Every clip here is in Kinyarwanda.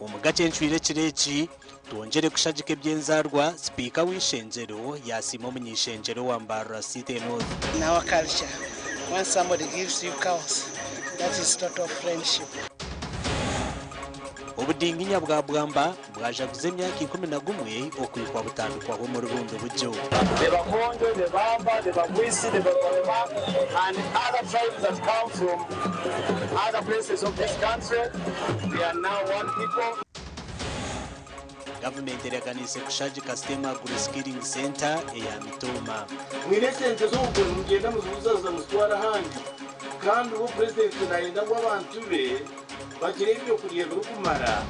Agacencwire kireki twongere kushagika ebyenzarwa speaker w'ishenjero yasima omunyishenjero wa Mbarara City North. In our culture, when somebody gives you cows, that is total friendship. Obudinginya bwa bwamba bwajaguze emyaka 11 okwikwa butandikwaho mu rubundo bujyo. Bebakonjo, Bebamba, Bebagwisi, Bebakorema, and other tribes that come from other places of this country. We are now one people. Government eraganise kushagika Stema Agri-Skilling Center eya Mitoma. Mwine sente z'ubwo mugenda muzuzaza mutwara handi kandi ubu president narinda abantu be bagire ibyo kuriye kumara.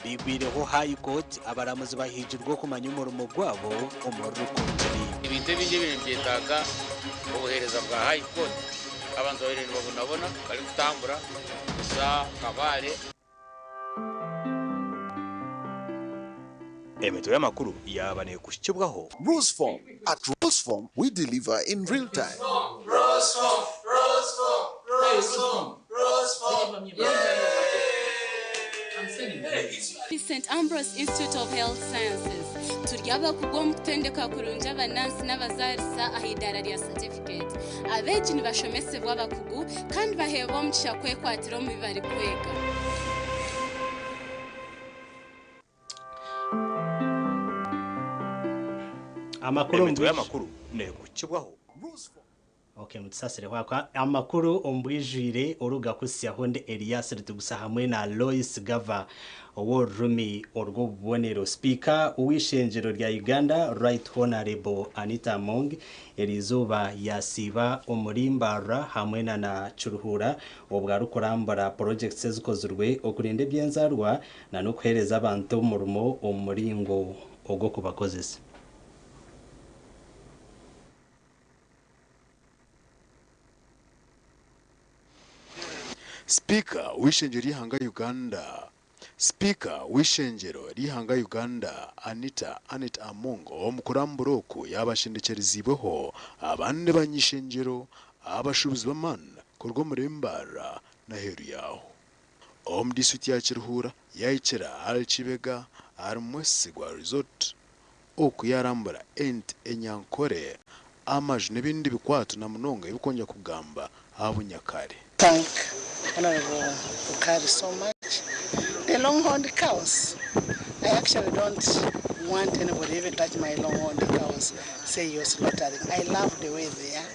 Bigwireho High Court abaramuzi bahijirwa kumanya umurimo gwabo umurukunjiri. Ibintu bije byetaga obuhereza bwa High Court abantu babiri babona bari gutambura gusa kabale. Emeto y'amakuru yabane kushikibwaho. Roseform. At Roseform, we deliver in real time. Roseform. St. Ambrose Institute of Health Sciences. Turyaba kugom kutendeka kurunja abanansi n'abazarisa ahidara rya certificate. Abeji ni bashomese bw'abakugu kandi baheba omugisha kwekwatira mu bibari kwega. Amakuru ne kukibwaho. Okay, mutsasire wakwa amakuru ombwijire oruga kusyaho nde Elias Rutugusa hamwe na Lois Gava owo rumi orgo bubonero speaker uwishenjero rya Uganda Right Honorable Anita Among erizuba yasiba omurimbara hamwe na Churuhura obwaru kurambara projects zikozurwe okurinde byenzarwa na no kwereza abantu umurimo omuringo ogo kubakozesa. Speaker w'ishenjero rihanga Uganda. Speaker w'ishenjero rihanga Uganda Anita Amongo omukuramburoku yabashindekerizibweho abande banyishenjero abashubuzi b'amana kurwo murembara na heru yaho. Omdisuti ya Kiruhura yayikira alchibega arumwesigwa resort okuyarambura enyankore amaju n'ibindi bikwatu na munonga ibikonja kugamba abunyakare. Thank Honorable Bukari so much. The long-horned cows, I actually don't want anybody even touch my long-horned cows, say you're slaughtering. I love the way they are,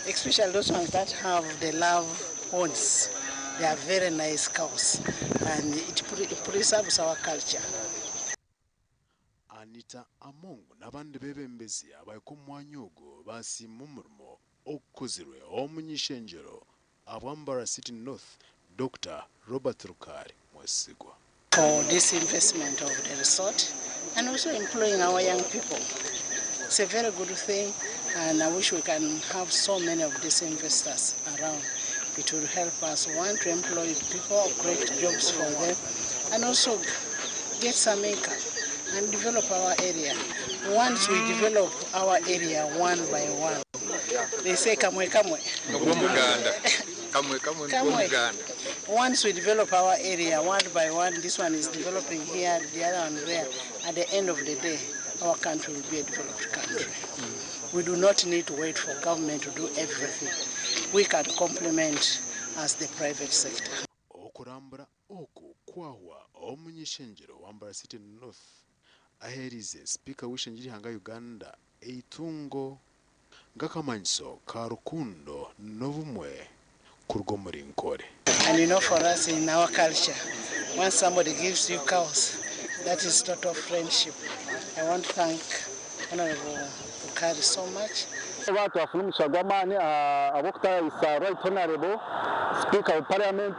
especially those ones that have the love horns. They are very nice cows, and it preserves our culture. Anita Amongo n'abandi bebembezi abayikomwanyogo basima umurimo okozirwe omunyishenjero Mbarara City North, Dr. Robert Rukari Mwesigwa. For this investment of the resort and also employing our young people. It's a very good thing, and I wish we can have so many of these investors around. It will help us, one, to employ people, create jobs for them, and also get some income and develop our area. Once we develop our area one by one, they say kamwe. Once we develop our area one by one, this one is developing here, the other one there. At the end of the day, our country will be a developed country. We do not need to wait for government to do everything. We can complement as the private sector. Okurambura oku kwahwa omunyishenjero wa Mbarara City North aherize speaker w'ishenjero hanga Uganda eitungo ngakamanyiso ka rukundo n'obumwe kurwo muri nkore. And you know, for us in our culture, when somebody gives you cows, that is total friendship. I want to thank Honorable Bukari so much. Abantu bafuna umushagwamani abokutara isa Right Honorable Speaker of Parliament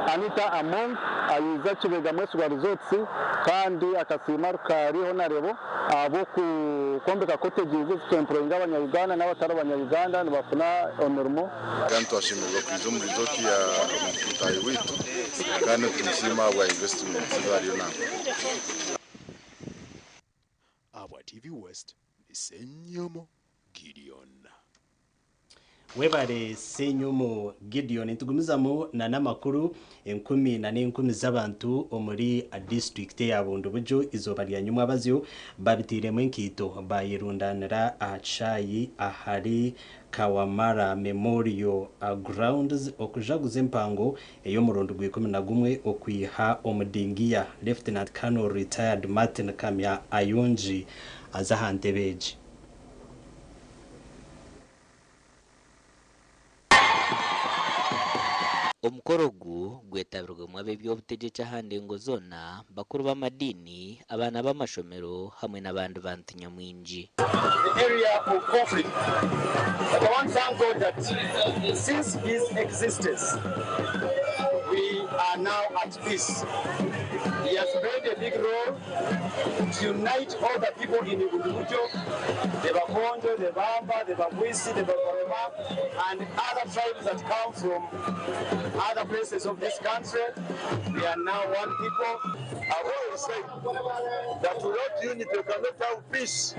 Anita Among ayiza kibega mwesigwa results kandi akasima Rukari Honorable abo kukombeka cottages employing abanyayuganda n'abatari abanyayuganda nibafuna omurimo. Kandi twashimirwa kwizo muri resort ya mutayi witu kandi tunishima aba investment zariyo nako. Aba TV West Senyomo Gideon. webare senyumo Gideon tugumizamu na namakuru 10 z'abantu omuri a district ya Bondo bujo izoba lya nyuma bazyo babitiremo nkito bayirundanira achayi ahari Kawamara Memorial Grounds okujaguza empango eyo murondo gwe 11 okwiha omudingiya Lieutenant Colonel retired Martin Kamya Ayonji azahantebeji. Omukorogu gwetabirwa mwabe by'obutegetsi ahandi ngo zona bakuru b'amadini abana b'amashomero hamwe n'abandi bantu nyamwingi. The area of conflict. But I want to thank God that since his existence we are now at peace. He has played a big role to unite all the people in Budubujo, the Bakonjo, the Bamba, the Babwisi, the Bakoroma, and other tribes that come from other places of this country. We are now one people. I've always said that without unity we cannot have peace.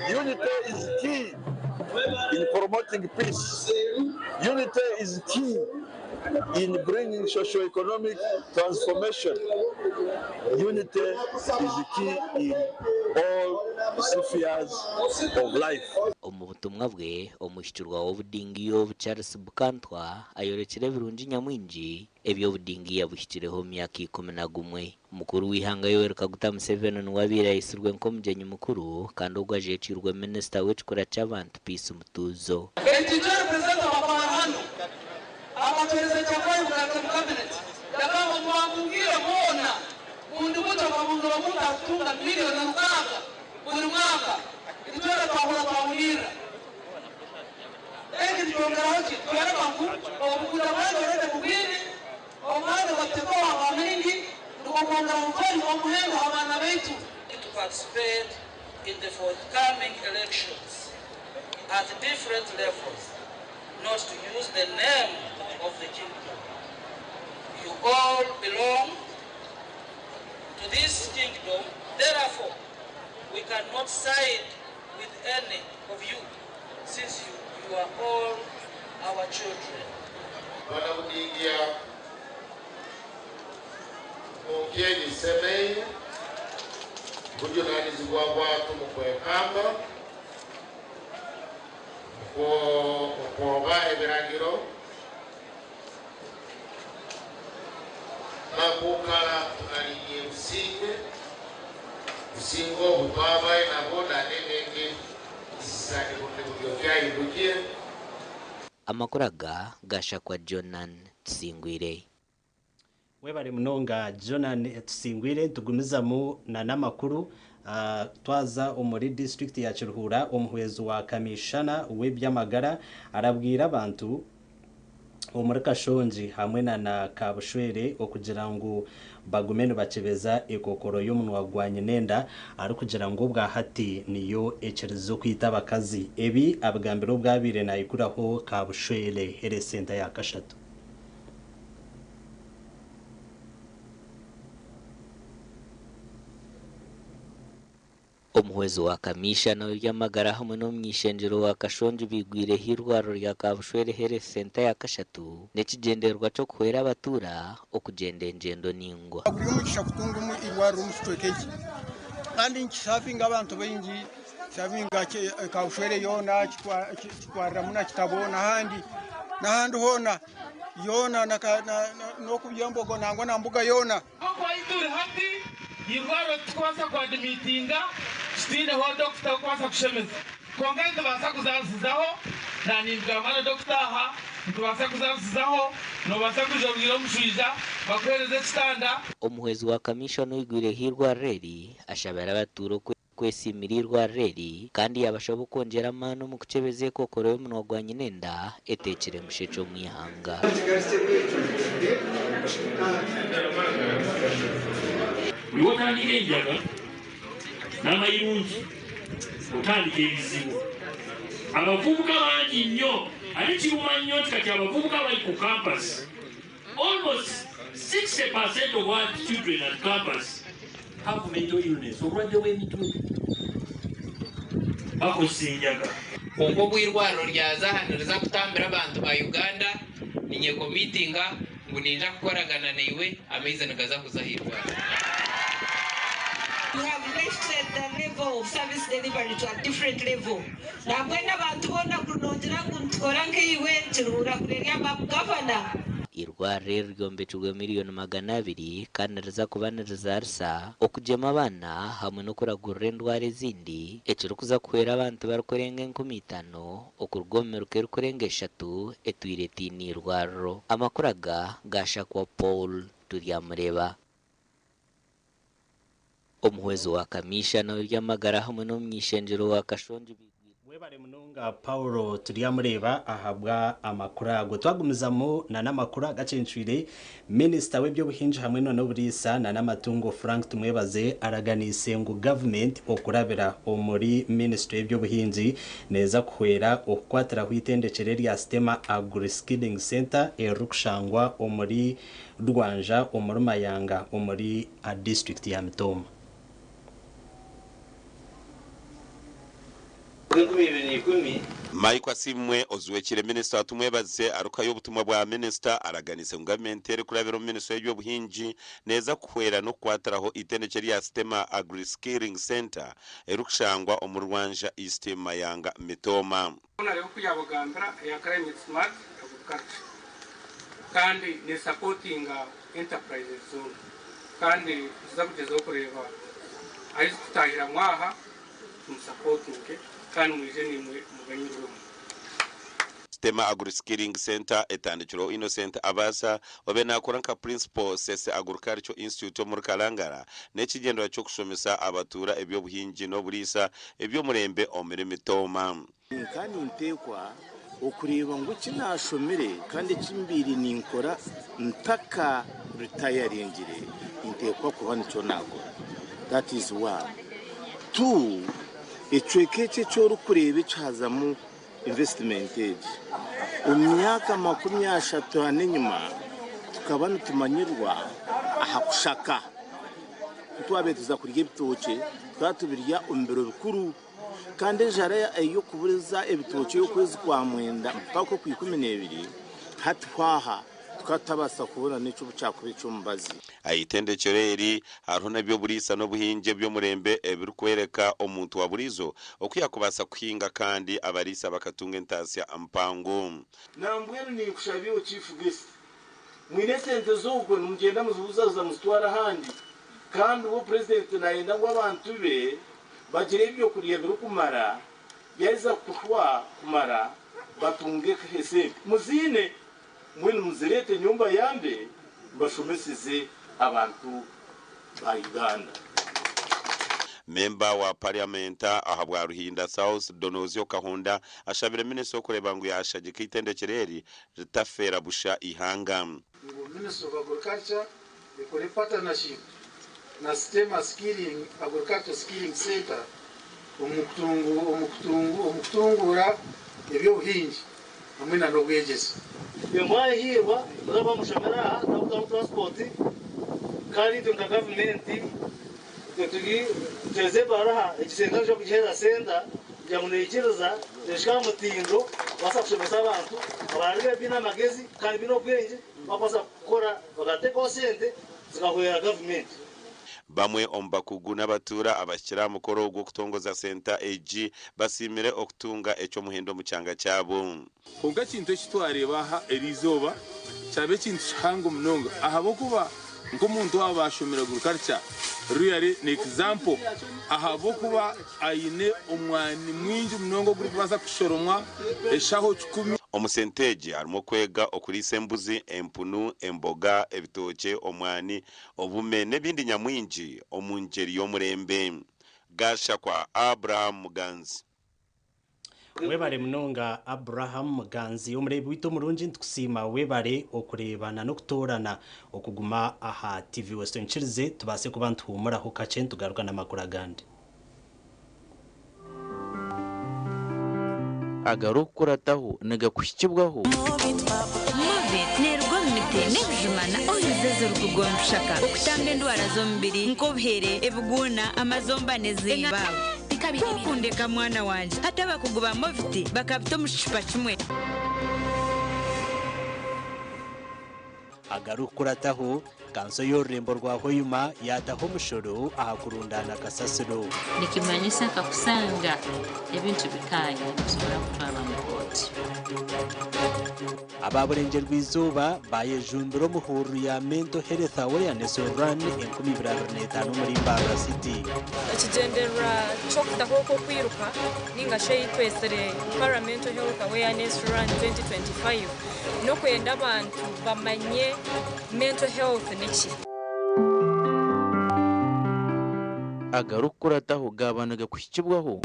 Unity is key in promoting peace. Unity is key in bringing socio-economic transformation. Unity is the key in all spheres of life. Omubutumwa bwe omushikirwa w'obudingiyo Charles Bukantwa ayorekere birungi nyamwingi ebyo obudingiyo yabushyikireho myaka 11. Mukuru w'ihanga Yoweri Kaguta Museveni n'uwabira yisirwe nk'omugenyi mukuru kandi ubwo ajekirwe Minister w'ekikora cy'abantu Peace Mutuzo. Ekijara president wa hano abaperezida cyakwaye mu cabinet yakaba mwabungire mona undi muto babundo bamuntu atunga milioni 7 buri mwaka itwara twahura twahurira eki twongeraho ki twara bangu obukunda bwaje rete kubiri omwana bateko abamengi ndukongera mfani wa muhengo abana betu to participate in the forthcoming elections at different levels, not to use the name of the kingdom. You all belong to this kingdom, therefore we cannot side with any of you, since you are all our children. Amakuraga gashakwa Jonan Tsingwire. Webare munonga Jonan Tsingwire tugumizamu na namakuru twaza omuri district ya Kiruhura omuhwezo wa kamishana w'ebyamagara arabwira abantu omuri Kashonji hamwe na Kabushwere okugira ngo bagumene bakebeza ekokoro y'omunwa gwanye nenda ari kugira ngo bwa hati niyo ekirizo kwita bakazi ebi abagambiro bwabire nayikuraho Kabushwere here center ya Kashatu. Omuhwezo wa kamishana w'ebyamagara hamwe n'omwishenjero wa Kashonji bigwire hirwaro rya Kabushwere here center ya Kashatu nekigenderwa cyo kuhera abatura okugenda engendo ningwa kuri umugisha kutunga mu irwaro umusitwekeje kandi nkisavinga abantu bengi savinga Kabushwere yona kitwara muna kitabona handi hona yona no kubyombogo nangwa na mbuga yona kwa iduri hati irwaro twasa kwa meetinga stine ho doctor kwasa kushemeza kongeza basa kuzazizaho na nimbwa mana doctor ha tubasa kuzazizaho no basa kujobwira mushija bakwereze standa. Omuhwezo wa kamishana w'igwire hirwa reri ashabara abaturo kwesimirirwa reri kandi yabashobo kongera amano mu kucebeze kokoro y'omunwa gwanye nenda etekere mushecho mwihanga. Wotandika enjaga n'amayirungi otandika ebizibu abavubuka bangi nnyo ate kiruma nnyo nti kati abavubuka bali ku campus almost 60% of our children at campus have mental illness olwadde w'emitwe bakosa enjaga kongo bwirwaro ryaza hano riza kutambira abantu ba Uganda ninyeko meetinga ngo ninja kukoragana niwe amazing gaza kuzahirwa. We have lifted the level of service delivery to a different level. Na kwenda bantu bona kunongera kuntukora nkiwe ntirura kureria governor. Irware ryombetujwe miliyoni 200 kandi riza kubaniriza arsa okujema abana hamwe no kuragurira endwara ezindi ekiri kuza kuhera abantu barikurenga 15 okurugomero kerukurenga 3 etwire tini irwaro amakuraga gashakwa Paul turyamureba omuhwezo wa kamisha na ryamagara hamwe no myishenjero wa kashonje webare mununga Paulo turyamureba ahabwa amakuru twagumizamo na namakuru agacencwire minister w'ebyo buhinje hamwe no burisa na namatungo Frank tumwebaze araganise ngo government okurabira omuri ministry y'ebyo buhinzi neza kuhera okwatira hwitendekere rya sistema agri-skilling center erukushangwa omuri Rwanja omuri Mayanga omuri a district ya Mitoma. Maiko asimwe ozwekire minister atumwebaze arukayo obutumwa bwa minister araganise government eri kurabira minister y'ebyo buhinji neza kuhwera no kwatiraho itendekere ya sistema agri-skilling center erukushangwa omuri Rwanja East Mayanga Mitoma. Rero kuyabogambira ya climate smart agriculture kandi ni supporting enterprises zone kandi zizakugezaho kureba ari kutahira mwaha supporting kandi mwijeni muganyirwe. Sistema agri-skilling center etandikiro Innocent Abasa obe nakora nka principal sese agriculture institute muri Kalangara n'ekigendera cyo kusomesa abatura ebyo buhinji no burisa ebyo murembe omere Mitoma. Kandi ntekwa okureba ngo kinashomere kandi kimbiri ninkora ntaka retiringire ntekwa kuba nicyo nakora. That is one. Two, ecwekece cyo rukurebe cyazamu investment age umyaka 30 n'inyuma tukabana tumanyirwa aha kushaka twabe tuza kurya ibitoke twatubirya umbero bikuru kandi jara ayo kuburiza ibitoke yo kwezi kwa mwenda mpaka ku 12 hatwaha tukatabasa kubona n'icyo bucakube cyo mbazi ayitendekereri hariho nabyo burisa no buhinje byo murembe biri kwereka omuntu wa burizo okuyakubasa kuhinga kandi abarisa bakatunga entasya ampango nambwenu ni kushabiyo chief guest mwine sente z'ubwo mugenda muzuzaza mustwara handi kandi uwo president naenda ngo abantu be bagire ibyo kuriye biri kumara yaiza kuhwa kumara batunge hese muzine mwene muzirete nyumba yambe bashomesize abantu ba Uganda. Member wa parliamenta ahabwa Ruhinda South Donozio Kahunda ashabire minister okureba ngo yashagika itendekereri ritafera busha ihanga. Minister of Agriculture ikore partnership na sistema skilling agriculture skilling center omukutungura ebyo buhinji hamwe na nobwegezi yamwaye hirwa muraba mushamara na transport kandi tunga government tugi teze baraha ikisenga cyo kugera senda yamunekireza neshika mutindo basa kushomesa abantu abarebe bina magezi kandi bino bwenge bapasa gukora bagateka sente zigahwera government. Bamwe ombakugu n'abatura abashyira mukoro gwo kutongoza center AG basimire okutunga eco muhindo mu cyanga cyabo. Ubwa kintu kitwareba ha erizoba cyabe kintu hango mnongo ahabo kuba ngo muntu wabashomera agriculture really ni example ahabo kuba ayine umwani mwinji mnongo guri kubaza kushoromwa eshaho 10 omusenteje arimo kwega okuri sembuzi empunu emboga ebitoke omwani obume nebindi nyamwinji omunjeri yo murembe gasha kwa Abraham Muganzi. Webare munonga Abraham Muganzi umurebe wito murunji ntukusima webare okurebana no kutorana okuguma aha TV Western Chirize tubase kubantu humura ho kace tugaruka na makuru gandi agarukurataho nagakushikibwaho Move nerwa mite nebjumana oyizezo rukugonshaka okutambe ndwara zombiri nkobhere ebuguna amazomba nezibawo Kundeka mwana wanje hata bakuguba mufti bakabito mushipa kimwe. Agarukurataho kanso y'ururembo rwa Hoyuma yataho mushoro ahakurundana kasasiro. Nikimanyisa kakusanga ebintu bikanye bisobola kutwala mu koti. Ababurenje rw'izuba bayejumbiro muhuru ya mental health awareness run 2025 muri Mbarara City. Kigendera chokutaho ko kwiruka ninga sheyi twesere mental health awareness run 2025 no kwenda abantu bamanye mental health niki. Agarukurataho gabanaga kushikibwaho.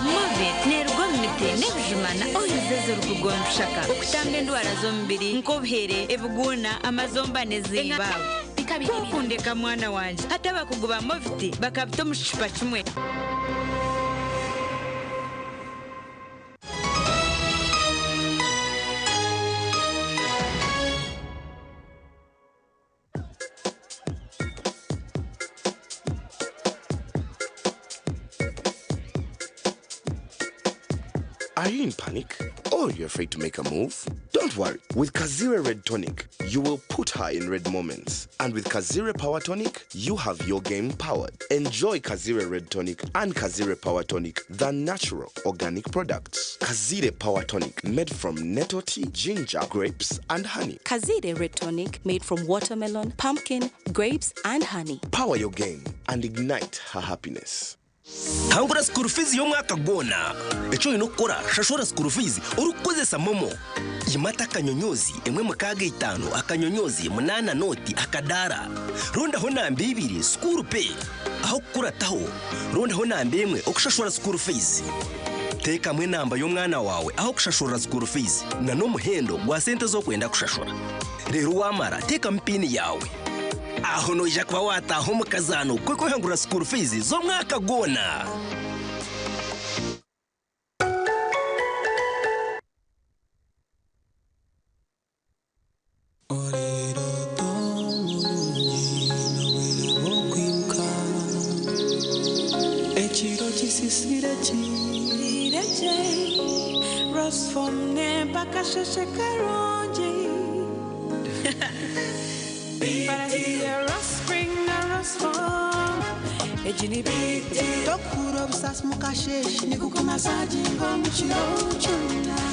Move nerwo mite nebijumana oyizezo rukugonshaka okutambe ndwara zombiri nkobhere ebuguna amazomba nezibawe. Kundeka mwana wanje hata bakuguba mufti bakabito mushipa kimwe. Are you in panic? Or you're afraid to make a move? Don't worry. With Kazire Red Tonic, you will put her in red moments. And with Kazire Power Tonic, you have your game powered. Enjoy Kazire Red Tonic and Kazire Power Tonic, the natural organic products. Kazire Power Tonic, made from nettle tea, ginger, grapes, and honey. Kazire Red Tonic, made from watermelon, pumpkin, grapes, and honey. Power your game and ignite her happiness. Hangura school fees yo mwaka gona echo inokora shashora school fees urukozesa momo yimata kanyonyozi emwe mukaga 5 akanyonyozi 8 noti akadara ronda ho nambe 2 school pay aho kurataho ronda ho nambe emwe okushashora school fees teka mwe namba yo mwana wawe aho kushashora school fees na no muhendo gwa sente zo kwenda kushashora rero wamara teka mpini yawe aho noja kwa wataho mukazano kweko hangura school fees zo mwaka gona.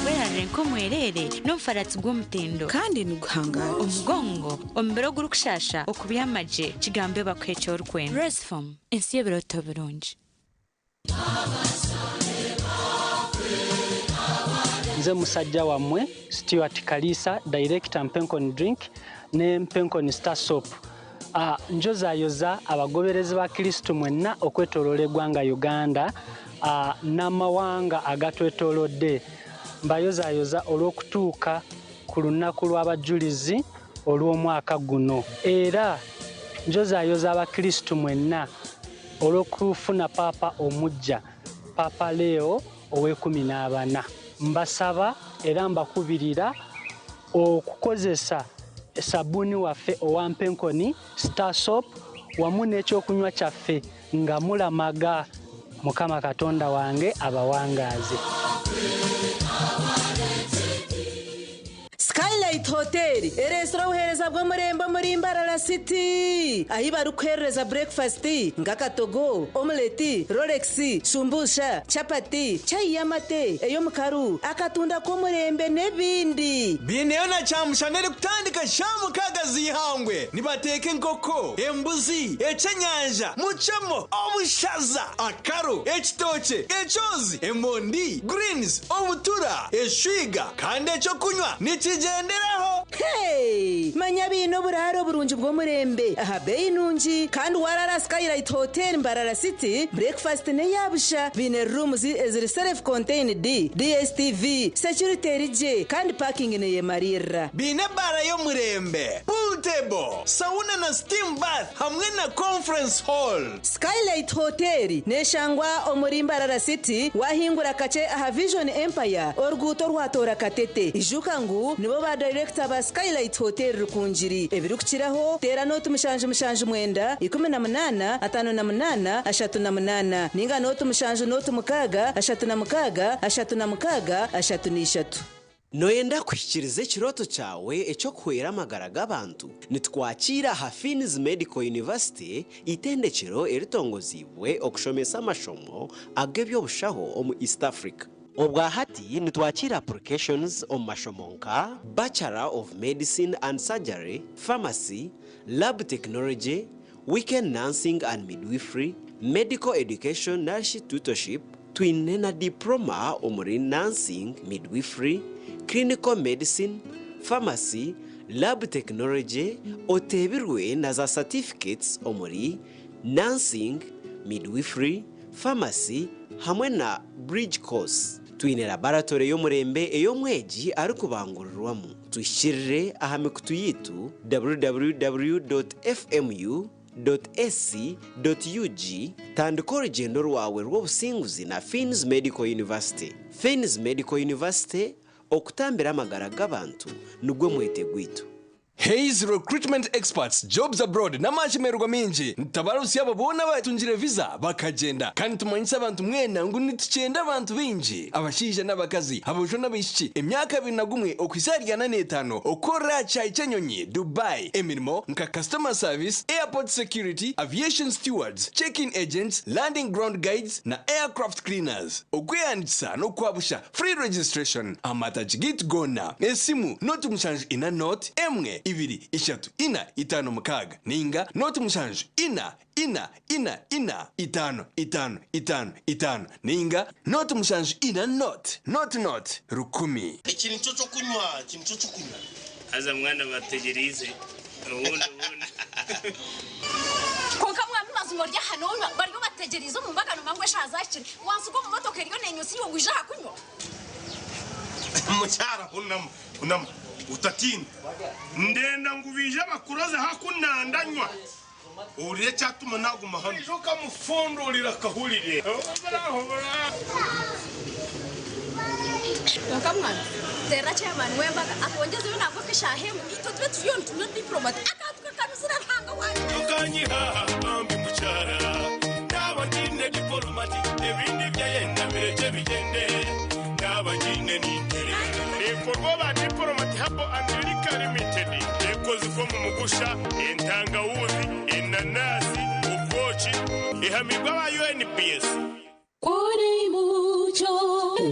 Weyarenko mwerere n'umfaratsi bw'umutendo kandi nuguhangara umugongo ombero gurukushasha okubiyamaje kigambe bakwecho rukwe Resform insiye biroto birungi. Nze musajja wamwe Stuart Kalisa director Mpenkoni Drink ne Mpenkoni Star Soap. Njoza yoza abagoberezi ba Kristo mwenna okwetolola eggwanga Uganda n'amawanga agatwetolodde mbayoza yoza olw'okutuuka ku lunaku lw'abajulizi olw'omwaka guno era njoza yoza abakristo mwenna olw'okufuna papa omujja Papa Leo ow'e14 mbasaba era mbakubirira okukozesa sabuni waffe owa Mpenkoni Star Soap wamu n'ekyokunywa kyaffe nga mulamaga Mukama Katonda wange abawangaze. Skylight Hotel eresora uhereza bwo murembo muri Mbarara City ahi barukwereza breakfast ngakatogo omelette Rolex shumbusha chapati chai yamate eyo mukaru akatunda ko murembe nebindi bineyo na chamushanere kutandika shamu kagazi hangwe nibateke nkoko embuzi echenyanja muchemo obushaza akaro ekitoche echozi emondi greens obutura eshwiga kandi echo kunywa nikigenderaho. Hey manya bino buraro burunji bwo murembe aha bei nunji kandi warara Skylight Hotel Mbarara City breakfast ne yabusha bine rooms eziri self contained DSTV security rije kandi parking ne yemarira bine bara yo murembe pool pool table, sauna na steam bath hamwe na conference hall. Skylight Hotel neshangwa omurimbarara city wahingura kace aha Vision Empire orguto rwatora katete ijuka ngu nibo ba director ba Skylight Hotel rukunjiri ebirukiraho tera notu mushanje mwenda 18 58 38 ninga notu mushanje notu mukaga 36 noyenda kwishyikiriza ikiroto cyawe icyo kwera amagara g'abantu nitwakira Hafini's Medical University itendekero eritongozibwe okushomesa amashomo ag'ebyobushaho omu East Africa. Obwahati nitwakira applications omu mashomo nka Bachelor of Medicine and Surgery, Pharmacy, Lab Technology, Weekend Nursing and Midwifery, Medical Education Nurse Tutorship, twine na diploma omuri Nursing, Midwifery, Clinical Medicine, Pharmacy, Lab Technology, otebirwe na za certificates omuri Nursing, Midwifery, Pharmacy, hamwe na Bridge Course. Twine laboratory y'omurembe ey'omweji ari kubangurirwamu. Tuyishirire aha mikutu yitu www.fmu.ac.ug tandika urugendo rwawe rw'obusinguzi na Hafini's Medical University. Hafini's Medical University okutambira amagara g'abantu nugwe mwete gwitu. Hayes Recruitment Experts Jobs Abroad n'amachemerwa minji ntabarusi yabo bona batunjire visa bakagenda kandi tumanyisa abantu mwena ngo nitucenda abantu binji abashije n'abakazi abujwe n'abishiki emyaka 21 okwisarya na 5 okora cyanyonyi Dubai emirimo nka customer service, airport security, aviation stewards, check-in agents, landing ground guides na aircraft cleaners. Okweyandisa no kwabusha free registration amatagit gona esimu notu mshanje ina note emwe ibiri ishatu ina itano mukaga ninga notu mshanje ina itano ninga notu mshanje ina not rukumi. Ikintu cyo kunywa aza mwana bategerize ubundi konka mwami mazumorya hano bari bategerize mu mbagano mangwe shazakire wansuko mu motoka iriyo nenyusi yo ngwije hakunywa mucyara unama utatinda ndenda ngubije bakuroze hakunandanywa uriye cyatuma naguma hano joka mufundurira kahurire konka mwana tera chairman wembaga akongeze yo nako kishahemu itotwe tuyon tuno diplomat akatuka kanuzira hanga wanje ukanyiha ambi mucyara n'abagine diplomat ebindi byayenda bireje bigende n'abagine n'intere ekorwa ba diplomat habo America Limited ekoze ko mu mugusha entangawuzi inanasi ukochi ihamibwa ba UNPS kuri mucho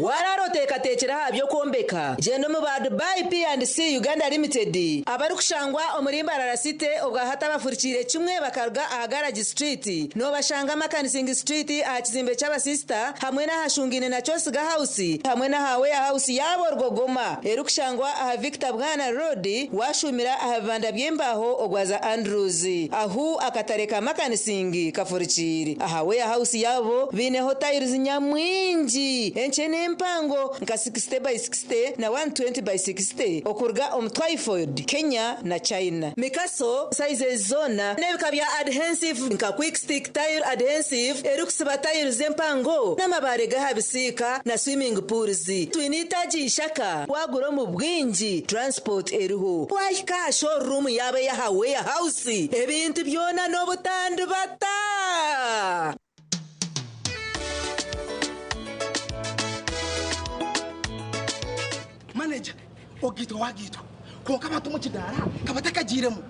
wararoteka tekera habyo kombeka jeno mu ba Dubai P&C Uganda Limited abari kushangwa omurimbarara city obwa hata bafurikire kimwe bakarga aha Garage Street no bashanga Makanising Street aha kizimbe cy'aba sister hamwe na hashungine na Chosiga House hamwe na hawe house yabo rwogoma erukushangwa aha Victor Bwana Road washumira aha banda byembaho ogwaza Andrews ahu akatareka Makanising kafurikire aha we house yabo bine hotel nyamwinji enchene mpango nka 60 by 60 na 120 by 60 okurga Twyford Kenya na China mikaso size zona nebikabya adhesive nka quick stick tire adhesive erukusiba tire zempango namabare gahabisika na swimming pools twinitaji ishaka waguro mu bwinji transport eruho wahika showroom yabe ya hawe house ebintu byona no butandu bata manager ogito wagito konka batu mu kidara kabatakagiremo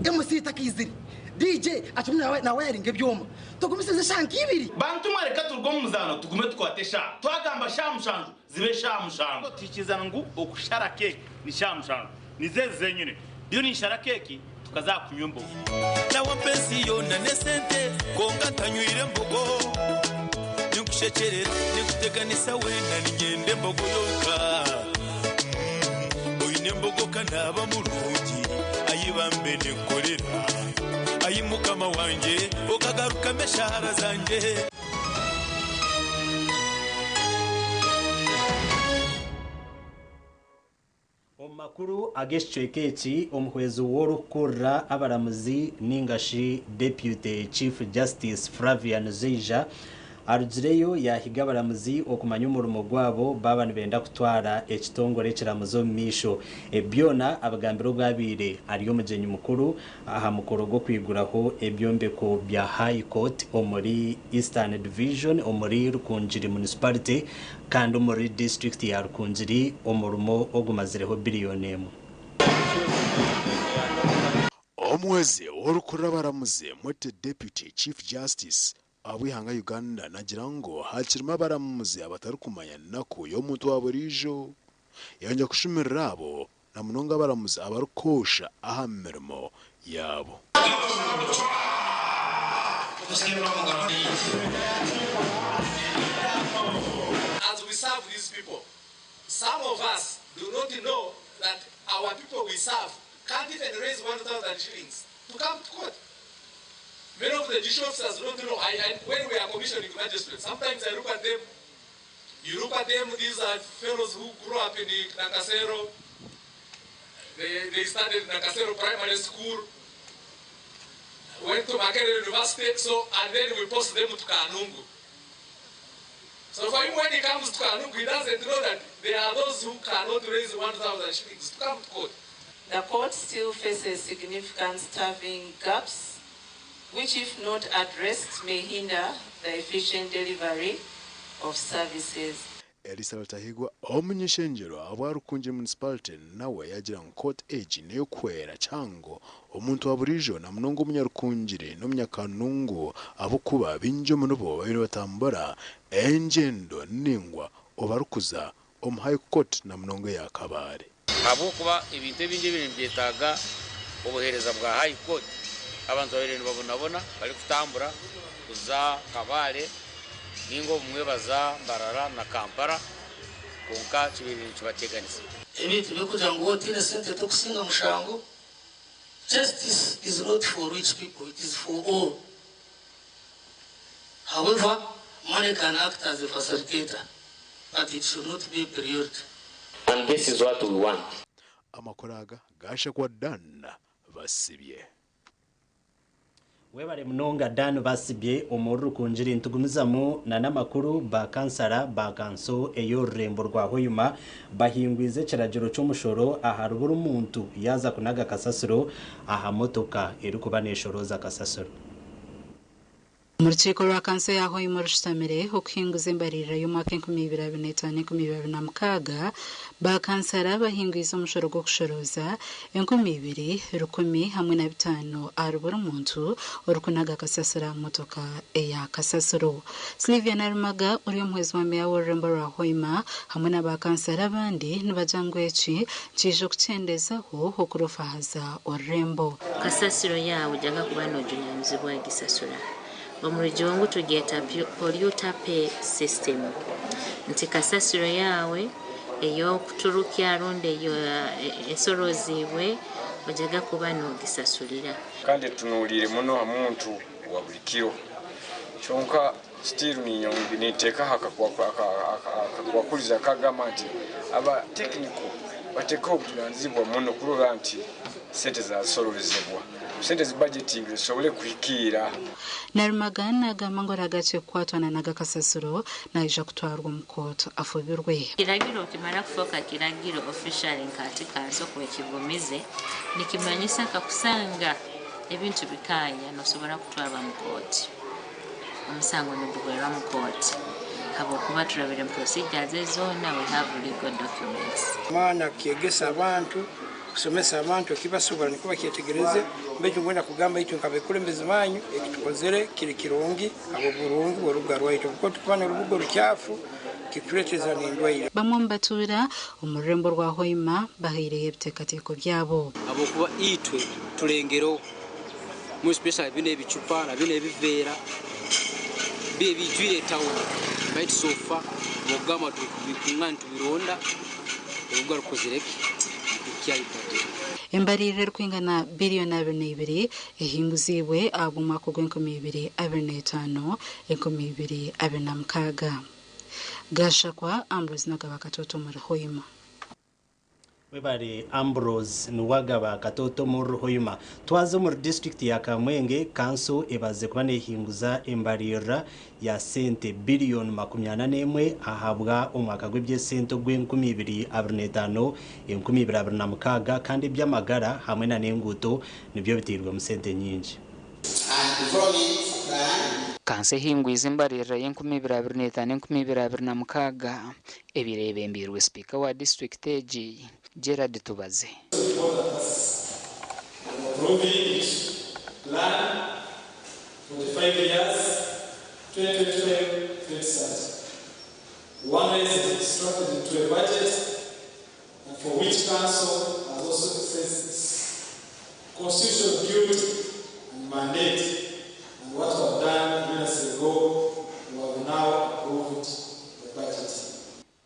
MC takiziri DJ achumwe na wiring ebyoma tugumisize shanki ibiri bantu mwareka turgo muzano tugume twatesha twagamba shamushanju zibe shamushanju tikizana ngo okushara keke ni shamushanju nizeze nyine byo ni shara keke tukazakunywa mbogo nawe pensiyo na nesente konga tanywire mbogo nikushekerera nikuteganisa wenda ningende mbogo yoka oyine mbogo kanaba mulungi ayibambe nekorera ayimukama wanje okagaruka meshara zanje amakuru ageshwekeki omuhwezo w'orukura abaramuzi ningashi Deputy Chief Justice Flavian Zeija arugireyo yahiga abaramuzi okumanya omurimo gwabo baba nibenda kutwara ekitongore kiramuzo misho ebyona abagambiro bwabire ariyo mugenyi mukuru aha mukoro go kwiguraho ebyombeko bya High Court omuri Eastern Division omuri Rukunjiri Municipality kandi omuri district ya Rukunjiri omurimo ogumazireho biliyoni emu. Omwezi w'orukura abaramuzi mwete Deputy Chief Justice abwihanga Uganda nagira ngo hakirimo abaramuzi abatarukumanya nako y'omuntu wa burijo yongera kushimirira abo na munonga abaramuzi abarukosha aha mirimo yabo. As we serve these people, some of us do not know that our people we serve can't even raise 1,000 shillings to come to court. Many of the judicial officers don't know. When we are commissioning magistrates, sometimes I look at them. You look at them, these are fellows who grew up in Nakasero. They studied in Nakasero Primary School, went to Makerere University, and then we post them to Kanungu. So for him, when he comes to Kanungu, he doesn't know that there are those who cannot raise 1,000 shillings to come to court. The court still faces significant staffing gaps, which if not addressed may hinder the efficient delivery of services. Elisa Rutahigwa omunyeshenjero abwarukunje municipality nawe yagira court age neyo kwera chango omuntu wa burijo na munongo munyarukunjire no munyakanungu abukuba binjo munobo babiri batambara enjendo ningwa obarukuza High Court na munongo ya Kabare abukuba ibintu ebinje byetaga obuhereza bwa High Court abantu babiri babonabona bali kutambura kuza Kabare ningo mwebaza Mbarara na Kampala konka kibiri kibateganisa ebintu byokugira ngo otine sente tokusinga mushango. Justice is not for rich people, it is for all. However, money can act as a facilitator, but it should not be a priority. And this is what we want. Amakoraga gasha kwa Dan basibye webare munonga Dan basibye omuru kunjiri ntugumizamu na namakuru ba kansara ba kanso eyo rembo rwa hoyuma bahingwize kiragiro cy'umushoro aha rubura umuntu yaza kunaga kasasiro aha motoka eri kubaneshoroza kasasiro. Murukiko rwa kanso yaho imurushitamire okuhinguza embarira y'umwaka 2025-2026 ba kansara bahingwiza umushoro gwo kushoroza 2010 hamwe na 5 arubura umuntu orukunaga kasasira motoka eya kasasiro. Sylvia Narumaga uri omwezi wa meya w'orurembo rwa Hoima hamwe na ba kansara abandi nibajangweki kije kucendezaho okurufahaza orurembo. Kasasiro yawe jaga kubano junyamzibwa gisasura. Omurujjo wangu tugeta polluter pay system. Nti kasasiro yawe eyo kuturukya ronde eyo esoroziwe ojaga kuba no gisasulira. Kandi tunulire muno omuntu wa bulikiro. Kyonka still niteka hakakuliza kagamati aba technical bateka obulanzibwa muno kulola nti sente za sorozebwa. Sente zi budgeting zisobole kuhikira. Narumagana gamangora agace kwatwana naga kasasiro naija kutwarwa mu koto afubirwe. Kiragiro kimara kufoka kiragiro official katika soko ekivumize nikimanyisa kakusanga ebintu bikaya nosobora kutwarwa mu koto. Omusango nibugwera mu koto. Habo kuba turabire procedures zona we have legal documents. Mana kiegesa abantu kusomesa abantu kibasobora nikuba kyetegereze mbeje ngwenda kugamba icyo nkabekulembeze banyu ekitukozere kiri kirungi abo burungu oruga rwaito kuko tukubana urubugo rukyafu kituleteza n'indwaire. Bamwe mbatura omurembo rwa Hoima bahireye ebiteekateko byabo abo kuba itwe tulengero mu special bine bicupa na bine bivera bijwire town bait sofa mugama tubikunga tubironda urubuga rukozereke embarire rwingana biliyoni 2 ehinguziwe abo mwaka gw'2025 2026 gashakwa Ambrose Nagaba katoto muri Hoima. webare Ambrose Nuwagaba katoto muri hoyuma twaze muri district ya Kamwenge kanso ebaze kuba nehinguza embarira ya sente billion 81 ahabwa umwaka gw'ebyesente gw'2025 2026 kandi by'amagara hamwe na nenguto nibyo bitirwa mu sente nyingi kanse hingwiza imbarira y'2025 ebirebembirwe speaker wa district egi Gerard Tubaze. Approving plan for the 5 years 2025-2030. One is instructed into a budget for which council has also expressed its constitutional duty and mandate, and what we have done years ago, we have now approved the budget.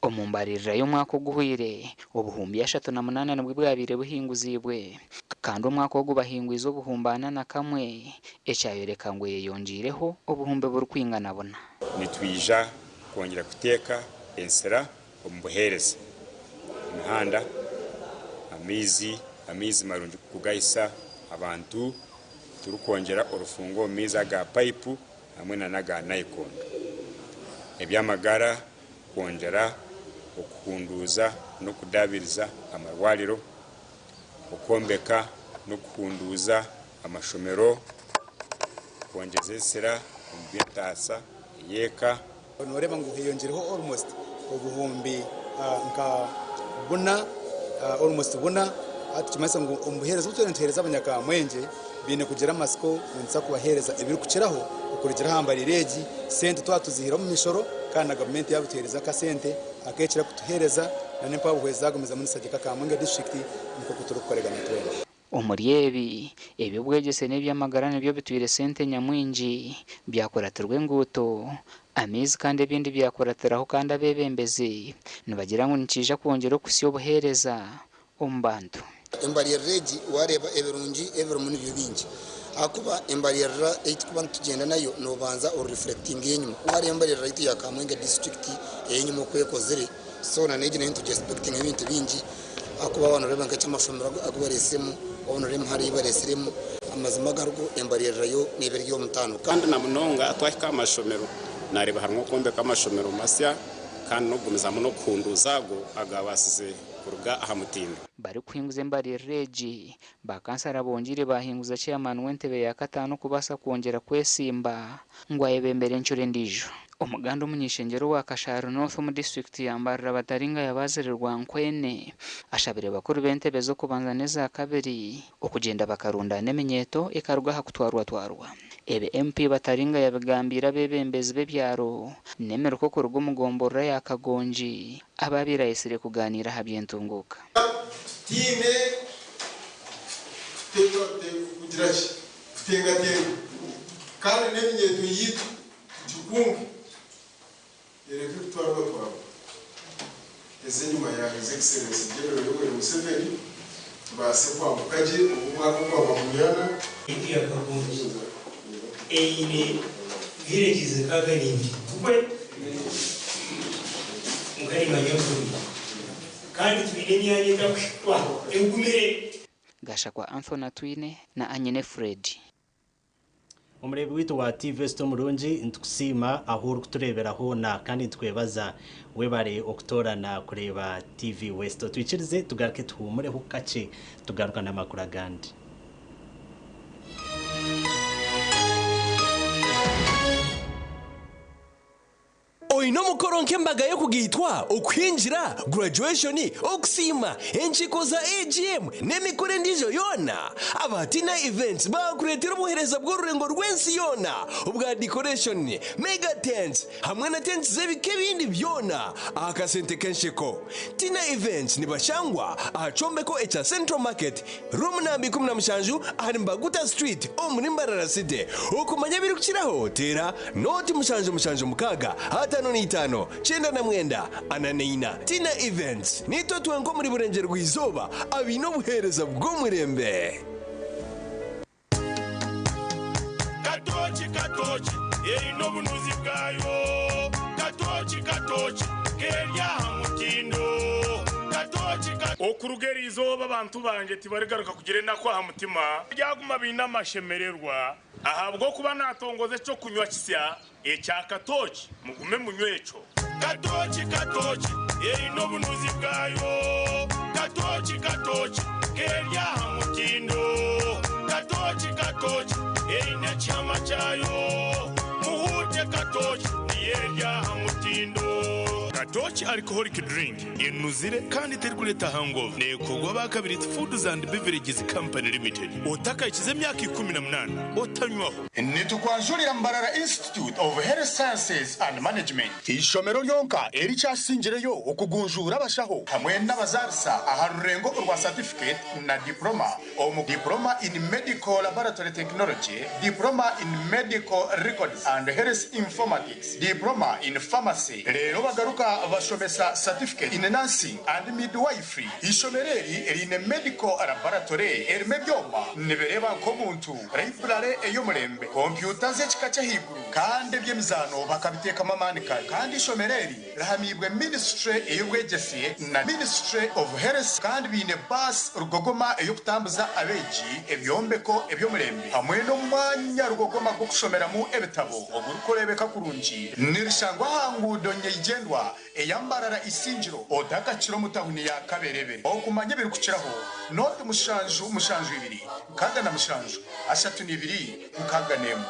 Omumbarira y'umwaka oguhwire obuhumbi 38 nibwo bwabire buhinguzibwe kandi umwaka ogubahingwiza obuhumbana na kamwe ecyayereka ngo yeyongireho obuhumbe burukwingana bona nitwija kongera kuteka ensera omubuhereza imihanda amizi marungi kugayisa abantu turukongera orufungo miza ga pipe hamwe na naga nayikondo ebyamagara kongera okukunduza no kudabiriza amarwaliro okombeka no kukunduza amashomero kongezesera omubyentasa yeka onoreba ngo hiyongereho almost obuhumbi nka buna almost buna atukimasa ngo umuhereza uturentereza abanyakamwenge bine kugera masiko nsa kubahereza ibiri kukiraho ukurikira hambarireji sente twatuzihira mu mishoro kandi government yabutereza ka sente akekira kutuhereza nane pa buheza gomeza muri Sagika Kamwenge district nko kuturukorega natwene omuryebi ebyo bwegese n'ebyamagara nibyo bitwire sente nyamwingi byakoratirwe nguto amizi kandi ebindi byakoratiraho kandi abebembezi nibagira ngo nikija kwongera okusya obuhereza ombantu embariyerreji wareba ebirungi ebirumuni byobingi akuba embariyerra eitukuba tugenda nayo nobanza o reflecting enyuma wari embariyerra itu ya Kamwenge district enyuma kwekozere so na neji nento expecting ebintu bingi akuba wanoreba nka cyamashomero akubaresemo wanoreba hari baresiremo amazima garugo embariyerra yo neberyo mutano kandi na munonga atwahika amashomero nareba harimo kombeka amashomero masya kandi no gumiza muno kunduzago agabasize kuruga ahamutindo bari kuhinguza embariyerreji bakansara bongire bahinguza chairman w'entebe ya katano kubasa kongera kwesimba ngo ayebembere nchure ndijo omuganda omunyishengero wa Kasharo North mu district yambarira bataringa yabazirirwa nkwene ashabire bakuru b'entebe zo kubanza neza kabiri okugenda bakarunda nemenyeto ekaruga hakutwarwa ebe MP bataringa yabigambira bebembezi bebyaro nemeruko kuruga umugombora ya Kagonji ababira yesire kuganira habyentunguka time teto kujirashi tenga kandi nemenyeto yitu jukungi erekutwarwa twabo eze nyuma ya Agacencwire General Yoweri Museveni tubase kwambukaje umwaka kwamukuyana iki yakagonje eyine villages kaganindi kwe mugari manyakuri kandi tubine myanya ndakwa engumire gasha kwa Anthony Twine na Anyene Fred Umurebi witu wa TV Sto Murungi ntukusima aho kutureberaho na kandi twebaza webare okutora na kureba TV West twikirize tugaruke tuhumureho kace tugaruka na makuru agandi Oino mukoronke mbaga yo kugitwa okwinjira graduation okusima enchiko za AGM nemikore ndijo yona abatina events bakuretera obuhereza bw'orurengo rwensi yona ubwa decoration mega tents hamwe na tents zebike bindi byona akasente kenshiko tina events nibashangwa achombeko echa Central Market room number 17 ahari Mbaguta Street omurimbarara city okumanya biri kukiraho tera noti mushanje mukaga hata no itano chenda na mwenda ananeina tina events nito twenko muri burengero rw'izoba abino buhereza bwo murembe katochi erino bunuzi bwayo katochi kerya hamutindo katochi okurugerizo babantu banje tibarigaruka kugire nakwaha mutima byaguma binamashemererwa ahabwo kuba natongoze cyo kunywa kisya ecyakatoki mugume munyweco katoki ino bunuzi bwayo katoki kerya hamutindo katoki ine chama chayo muhute katoki yerya hamutindo katoki alcoholic drink inuzire kandi terkuleta hangover nekogwa bakabiri Foods and Beverages Company Limited otaka ikize myaka 18 otanywaho nitukwanjurira Mbarara Institute of Health Sciences and Management ishomero lyonka ericyashingireyo okugunjura abashaho hamwe n'abazarisa aharurengo urwa certificate na diploma omu diploma in medical laboratory technology, diploma in medical records and health informatics, diploma in pharmacy. Rero bagaruka bashomesa certificate in nursing and midwifery. Ishomereri erine medical laboratory erime byoma nibereba ko muntu library eyomurembe computer z'ekikacha higuru kandi byemizano bakabiteka mamanika kandi ishomereri rahamibwe ministry eyobwegesiye na ministry of health kandi bine bus rugogoma eyokutambuza abeji ebyombeko ebyomurembe hamwe no mwanya rugogoma go kushomeramo ebitabo ogurukorebeka kurunji nirishangwa hangudo nyegendwa eyambarara isinjiro odaka kiro mutahuni ya kaberebere okumanye biri kuciraho note mushanju ibiri kaga na mushanju ashatu nibiri kukaga nemo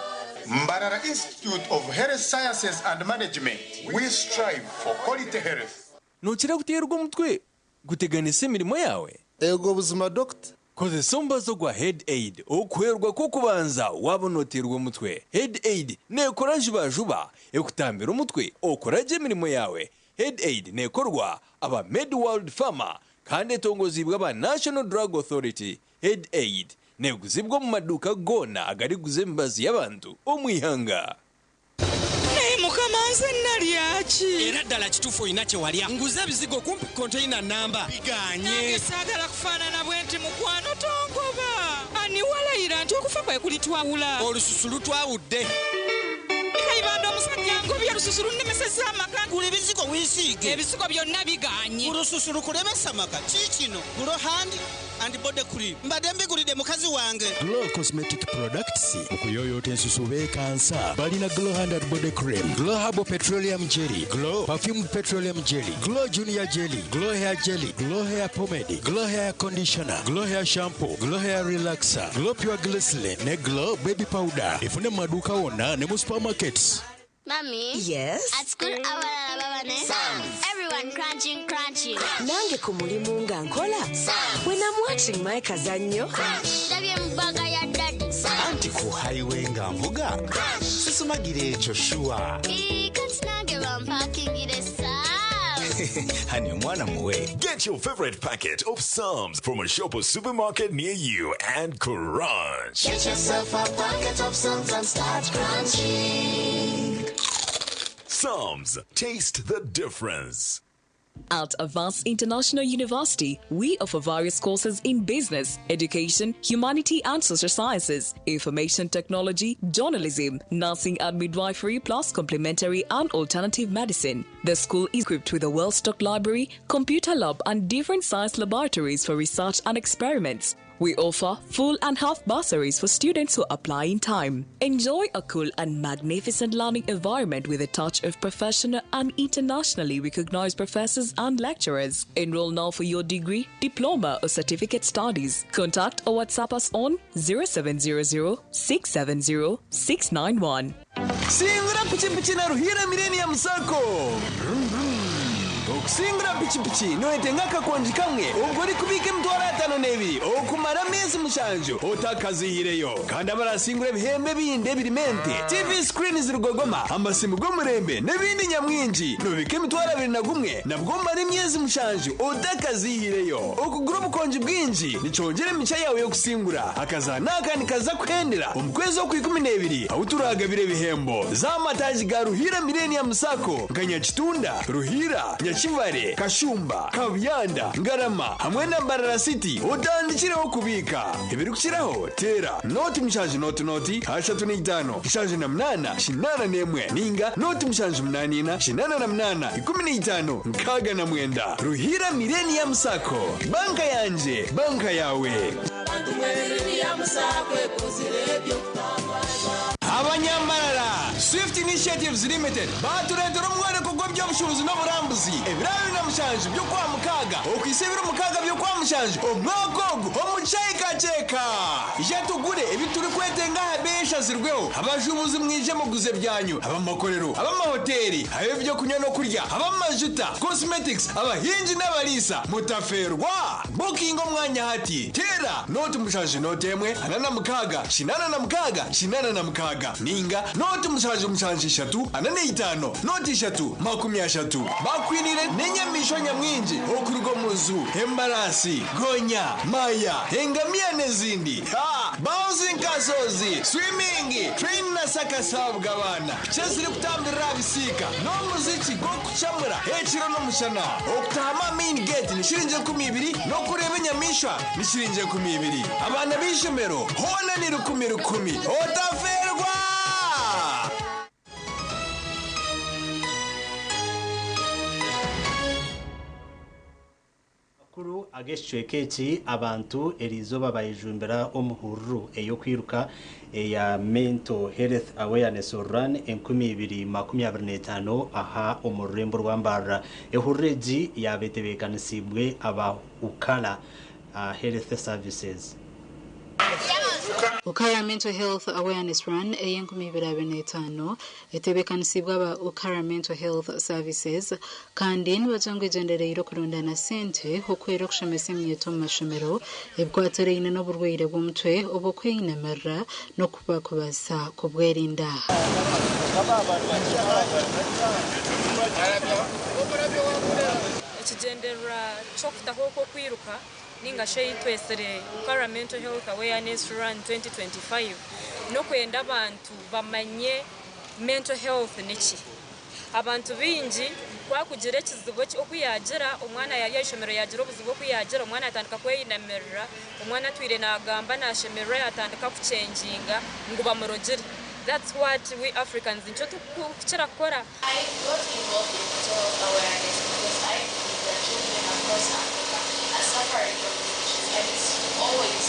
Mbarara Institute of Health Sciences and Management, we strive for quality health. Nukira kuterwa umutwe guteganisa imirimo yawe ego buzima doctor koze somba zo gwa head aid okwerwa ko kubanza wabonoterwa umutwe head aid nekora juba ekutambira umutwe okoraje imirimo yawe head aid nekorwa aba Med World Pharma kandi tongozibwa ba National Drug Authority head aid neguzibwa mu maduka gona agari guzembazi y'abantu omwihanga mukamanze nalyachi era ddala kitufu inache walya nguze bizigo kumpi container namba biganye sagala kufanana bwenti mukwano tongoba ani walayira nti okufa kwe kulitwawula olususulu twawudde ikayibanda omusajja ngobya olususulu nemeseza amaka gula bizigo wisiige ebizigo byonna biganye olususulu kulemesa amaka kikino gulo hand and body cream mbadde mbigulidde mukazi wange Glow Cosmetic Products okuyoyota ensusu beekansa balina Glow Hand and Body Cream, Glow Herbal Petroleum Jelly, Glow Perfumed Petroleum Jelly, Glow Junior Jelly, Glow Hair Jelly, Glow Hair Pomade, Glow Hair Conditioner, Glow Hair Shampoo, Glow Hair Relaxer, Glow Pure Glycerin ne Glow Baby Powder ifune mu maduuka wonna ne mu supermarkets. Mommy? Yes? At school, everyone crunching. Nange ku mulimu nga nkola. When I'm watching my kazanyo. Anti ku highway nga mvuga. Sisumagire ekyo shuwa. Honey, mwana muwe. Get your favorite packet of Psalms from a shop or supermarket near you and crunch. Get yourself a packet of Psalms and start crunching. Psalms, taste the difference. At Advanced International University, we offer various courses in business, education, humanity and social sciences, information technology, journalism, nursing and midwifery, plus complementary and alternative medicine. The school is equipped with a well-stocked library, computer lab and different science laboratories for research and experiments. We offer full and half bursaries for students who apply in time. Enjoy a cool and magnificent learning environment with a touch of professional and internationally recognized professors and lecturers. Enroll now for your degree, diploma or certificate studies. Contact or WhatsApp us on 0700 670 691. Singra pichipichi na ruhira millennium sako. Okusingira pichipichi noetengaka konji kamwe ogori kubike mtwara 5 okumara mezi mushanju otakazihireyo kandi abarasingura ebihembe binde birimente TV screens rugogoma amasimu gomurembe nebindi nyamwinji nobike mtwara 21 nabwo mari myezi mushanju otakazihireyo okugura mukonji bwinji nicongere micha yawe yo kusingura akazana kandi kaza kuhendera omukwezi wo 12 awuturaga bire bihembo za mataji ga ruhira millennium sako nganya kitunda ruhira nyachiva Kabare, Kashumba, Kabyanda, Ngarama hamwe na Mbarara City utandikireho kubika ibiri gushyiraho tera noti mushaje noti hashatu n'itano ishaje na mnana shinana nemwe ninga noti mushaje mnanina shinana na mnana 15 nkaga na mwenda Ruhira Millennium Sacco banka yanje banka yawe Abanyambarara Swift Initiatives Limited baturetera umwana kugwa by'obushubuzi n'oburambuzi ebirabi na mushanje byo kwa mukaga okwisebira mukaga byo kwa mushanje omwogogo omuchayika cheka yatugure ebituri kwetenga habesha zirweho abashubuzi mwije muguze byanyu abamakorero abamahoteli abebyo kunya no kurya abamajuta cosmetics abahinji n'abarisa mutaferwa booking omwanya hati tera noti mushanje notemwe anana mukaga shinana na mukaga shinana na mukaga ninga noti mushanje shatu anane itano noti shatu 30 bakwinire nenyamisho nyamwinji okurugo muzu embarasi gonya maya engamia nezindi bouncing kasozi swimming train na sakasabwa bana chesiri kutambira bisika no muziki go kuchamura hechiro no mushana okutama main gate ni shirinje 12 no kureba nyamisha ni shirinje 12 abana bishemero hona ni 10 otaferwa kuru ageshwekeki abantu erizoba bayijumbira omuhururu eyo kwiruka ya mental health awareness run 2025 aha omurembo rwambara ehurreji yabetebekanisibwe aba ukala health services Ukara Mental Health Awareness Run eyenkumibirabinetano etebekanisibwa aba Ukara Mental Health Services kandi nibajangwe gendereiro kurundana sente okwera kushemesa emyeto mu mashomero ebikwatereine n'oburwaire bw'omutwe obw'okweinamirira n'okubakubasa kubwerinda ekigendererwa ky'okutaho okwiruka ninga sheyitwesere Ukara Mental Health Awareness Run 2025 no kwenda abantu bamanye mental health neki abantu bingi kwakugira ekizibu okuyagira omwana yari yashomero yagira obuzibu okuyagira omwana atandika kweyinamirira omwana twire nagamba nashemerera yatandika kuchenjinga ngo bamurogire. That's what we Africans ncho tukukira kora. I got involved in mental health awareness because I believe that children across Africa are suffering from issues and it's always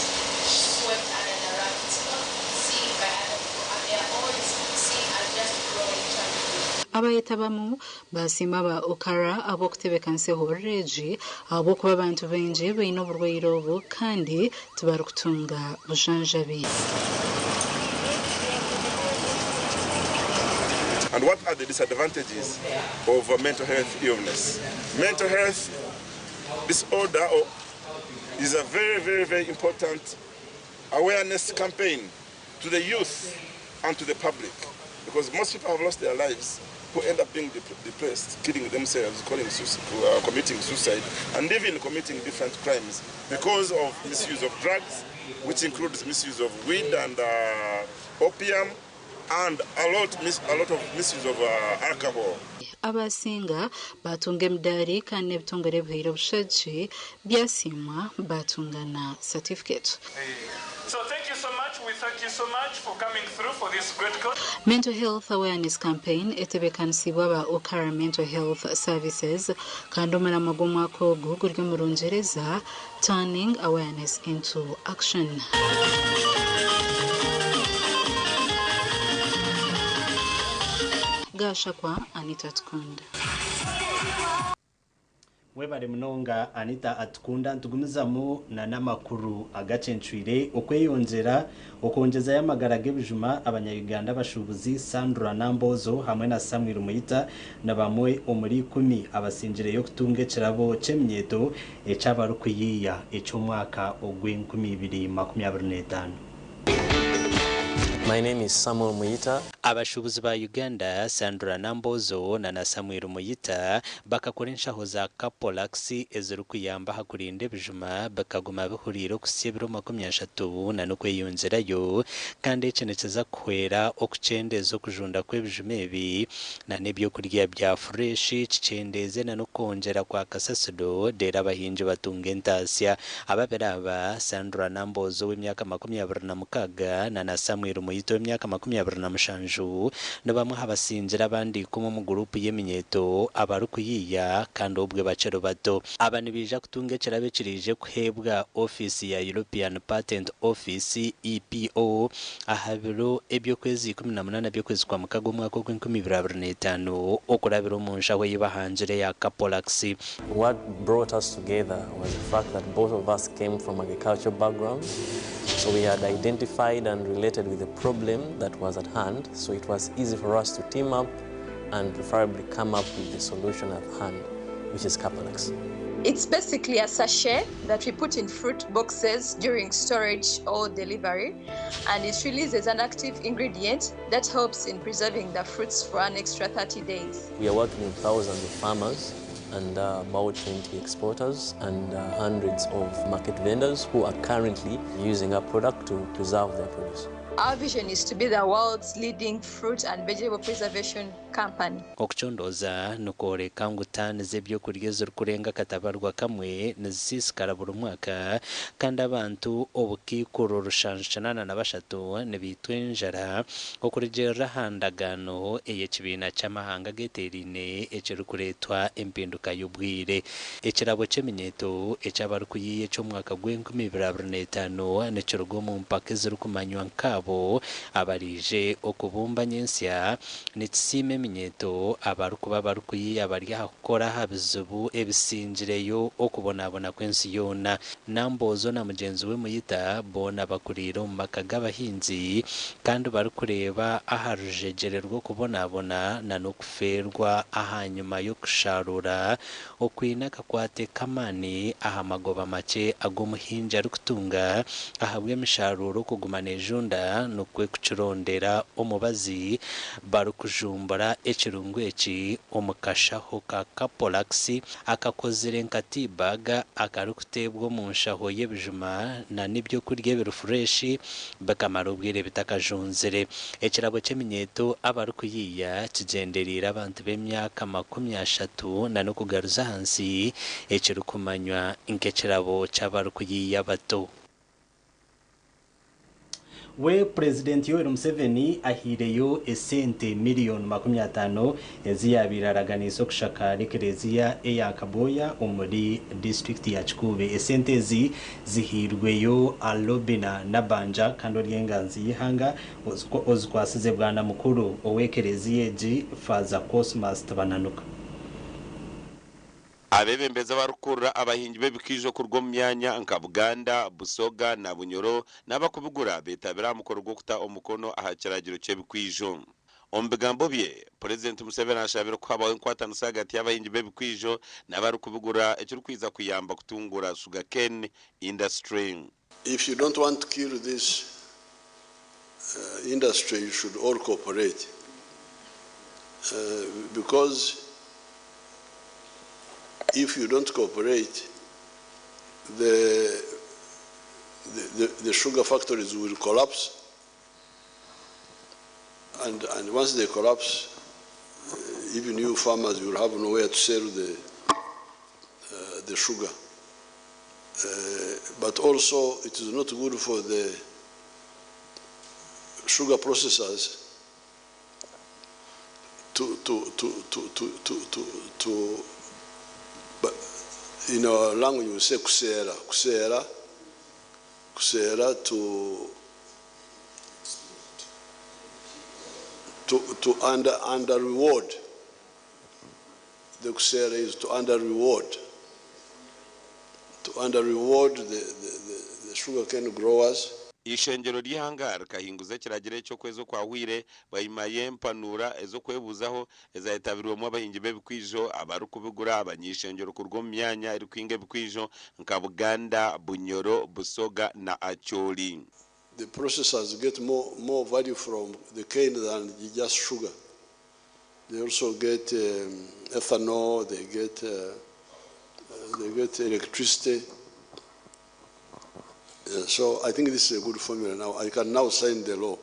swept under the rug. It's not seen by other people and they are always seen as just growing challenges. abayetabamu basima ba Ukara abokutebekanseho reji abokuba abantu benje baina oburwaire obu kandi tubarukutunga bujanjabi. And what are the disadvantages of mental health illness? Mental health disorder is a very, very, very important awareness campaign to the youth and to the public, because most people have lost their lives who end up being depressed, killing themselves, committing suicide, and even committing different crimes because of misuse of drugs, which includes misuse of weed and opium, and a lot of misuse of alcohol. Abasinga batunga emidari kandi ebitongore bwire obushaji byasimwa batungana certificate. So thank you so much. We thank you so much for coming through for this great cause. Mental health awareness campaign etebekanisibwa ba Ukara Mental Health Services kandi omulama gw'omwaka ogu guri mu Rungereza turning awareness into action. Gasha kwa Anita Atkunda. Webale munonga Anita Atkunda ntugumizamu na namakuru Agacencwire okweyonjera okongeza yamagara gebijuma abanyayuganda bashubuzi Sandra Nambozo hamwe na Samuel Muyita na bamwe omuri 10 abasinjire yo kutunga kirabo cyemyeto ecabarukuyiya ecyo mwaka ogwe 2025. My name is Samuel Muyita. Abashubuzi ba Uganda Sandra Nambozo na Samuel Muyita bakakora inshaho za Capolaxi ezuru kuyamba hakurinde bijuma bakaguma bihuriro kusibiro 30 na nokweyonzerayo kandi ceneceza kwera okucendezo kujunda kwebijumebi na nebyo kurya bya fresh cicendeze na nokongera kwa kasasudo dera bahinje batunga entasya ababeraba Sandra Nambozo w'imyaka 26 na Samuel Muyita w'imyaka 27 no bamwe habasinzira abandi kuma mu group y'eminyeto abarukuyiya kandi obwe bacero bato abani bija kutunga kirabe kirije kuhebwa office ya European Patent Office EPO ahabiro ebyo kwezi 18 byo kwezi kwa mukago mwaka wa 2025 okurabiro mu nshaho yibahanjire ya Capolaxi. What brought us together was the fact that both of us came from agricultural backgrounds. So we had identified and related with the problem that was at hand. So it was easy for us to team up and preferably come up with the solution at hand, which is Capolax. It's basically a sachet that we put in fruit boxes during storage or delivery, and it releases an active ingredient that helps in preserving the fruits for an extra 30 days. We are working with thousands of farmers and about 20 exporters and hundreds of market vendors who are currently using our product to preserve their produce. Our vision is to be the world's leading fruit and vegetable preservation company. Okuchondoza nukore kangutani zebyo kuryezo kurenga katabarwa kamwe nzisikara buri mwaka kandi abantu obukikoro rushanshanana na bashatu nebitwenjara okurigera handagano eyekibina cy'amahanga geterine ekirukuretwa empinduka y'ubwire ekirabo cy'eminyeto ekyabarukuyiye cyo mwaka gw'2025 nekirugo mu mpaka zirukumanywa nkabo abarije okubumba nyensya nitsime minyeto abarukuba barukuyi abari hakora habizubu ebisinjireyo okubonabona kwensi yona Nambozo na mugenzi we Muyita bona bakuriro makaga abahinzi kandi barukureba aharujegererwa kubonabona na nokuferwa ahanyuma yo kusharura okwina kakwate kamani ahamagoba make agumuhinja rukutunga ahabwe misharuro kugumana ejunda nokwe kucirondera omubazi barukujumbura ekirungu eki omukashaho ka Capolaxi akakozere nkatibaga akarukutebwa mu nshaho y'ebijuma na nibyo kurya birufureshi bakamara ubwire bitakajonzere ekirabo cy'eminyeto abarukuyiya kigenderira abantu b'emyaka 30 na no kugaruza hansi ekirukumanywa nk'ekirabo cy'abarukuyiya bato. We President Yoweri Museveni ahireyo esente miliyoni 50 eziyabiraraganizo kushaka rekereziya eya Kaboya omuri district ya Kikube. Esente ezi zihirweyo alobina nabanja kandi oryenganzi yihanga ozikwasize bwana mukuru owekereziye ji faza Cosmas Tabananuka. Abebembeza barukurura abahingi bebikijo kurwo myanya nka Buganda, Busoga na Bunyoro n'abakubugura betabira mukoro gwo kuta omukono ahakiragiro cy'ebikwijo. Ombigambo bye President Museveni ashabira ko habaho nkwatanisa hagati y'abahingi bebikwijo n'abarukubugura ekirukwiza kuyamba kutungura sugarcane industry. If you don't want to kill this industry, you should all cooperate because if you don't cooperate, the sugar factories will collapse, and once they collapse, even you farmers will have nowhere to sell the sugar. But also, it is not good for the sugar processors to in our language we say kusera to under reward. The kusera is to under reward the sugarcane growers. Ishengero ry'ihangara kahinguza kiragire cyo kwezo kwa hwire bayimaye mpanura ezo kwebuzaho ezayitabirwemo abahingi bebikwijo abarukubigura abanyishengero kurwo myanya iri kwinge bikwijo nka Buganda, Bunyoro, Busoga na Acholi. the processors get more value from the cane than just sugar. They also get ethanol, they get electricity. So I think this is a good formula now. I can now sign the law.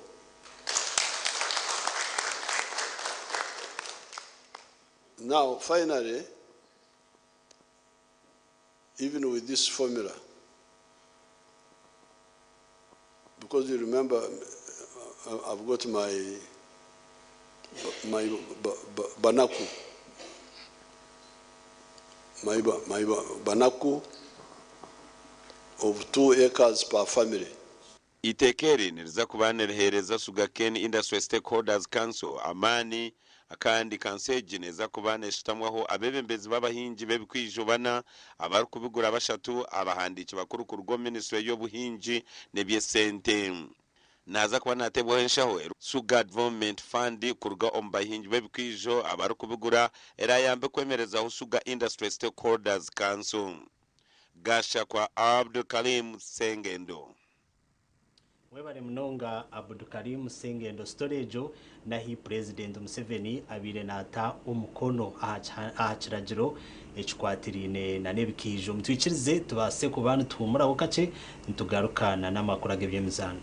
Now, finally, even with this formula, because you remember, I've got my banaku, my banaku of 2 acres per family. Itekeri niriza kubanerehereza Sugarcane Industry Stakeholders Council amani akandi kanseji neza kubaneshitamwaho abebembezi b'abahinji bebikwijo bana abari kubigura bashatu abahandiki bakuru ku rwo Ministry y'obuhinji nebyesente naza kuba natebwenshaho Sugar Development Fund kurga ombahinji bebikwijo abari kubigura era yambe kwemereza Sugar Industry Stakeholders Council. Gasha kwa Abdul Karim Sengendo. Webale mnonga Abdul Karim Sengendo storage na hi President Museveni abire nata umukono ahakiragiro ekikwatirine na nebikijo mutwikirize tubase ku bantu tumura okace ntugarukana n'amakuru agebyemizano.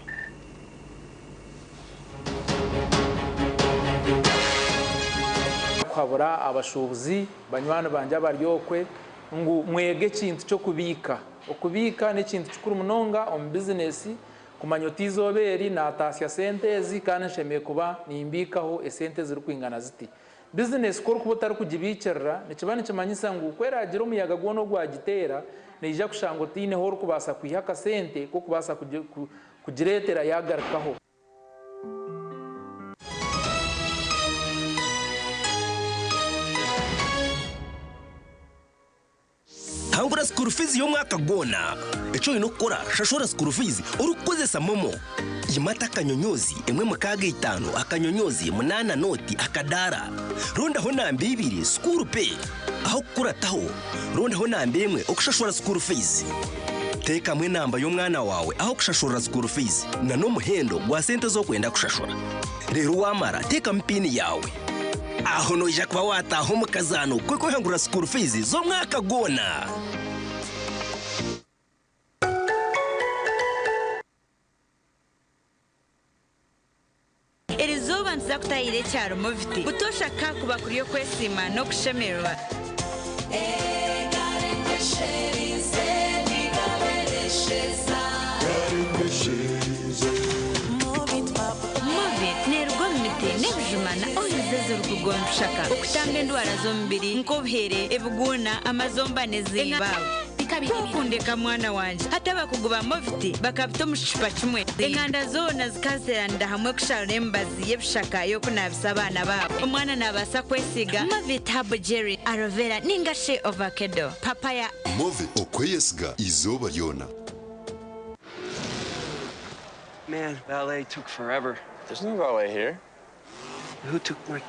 Kwabura abashubuzi banywana banja baryokwe ngu mwege kintu cyo kubika okubika ne kintu kikuru munonga om business kumanyotizo beri na tasya sente zikana sheme kuba nimbikaho esente ziri kwingana ziti business kor kubutari kugibikirra nikibane kimanyisa ngu kwera agira umuyaga gwono gwagitera neija kushango tine hor kubasa kwihaka sente ko kubasa kugiretera yagarkaho. Hangura school fees yo mwaka gona eco inokora shashora school fees urukozesa momo yimata kanyonyozi emwe mukaga 5 akanyonyozi 8 noti akadara ronda ho nambe 2 school pay aho kurataho ronda ho nambe emwe okushashora school fees teka mwe namba yo mwana wawe aho kushashora school fees na no muhendo gwa sente zo kwenda kushashora rero wamara teka mpini yawe aho noja kwa wataho mukazano kweko hangura school fees zo mwaka gona. Erizoba nzakutayire cyaro muviti butosha kakuba kuriyo kwesima no kushemerwa nebujumana oyizeze rukugonshaka okutanga endwara z'omubiri nk'obuhere ebuguna amazombane z'ebawe kukundeka mwana wanje hata bakuguba moviti bakabita omushipa kimwe enganda zoona zikaziranira hamwe kusharura embazi y'ebishaka y'okunabisa abaana baabo omwana nabasa kwesiga movit habo jerry aloe vera ninga she ovacado papaya movit okweyesiga izoba lyona. Man, ballet took forever. There's no ballet here. Who took my coat?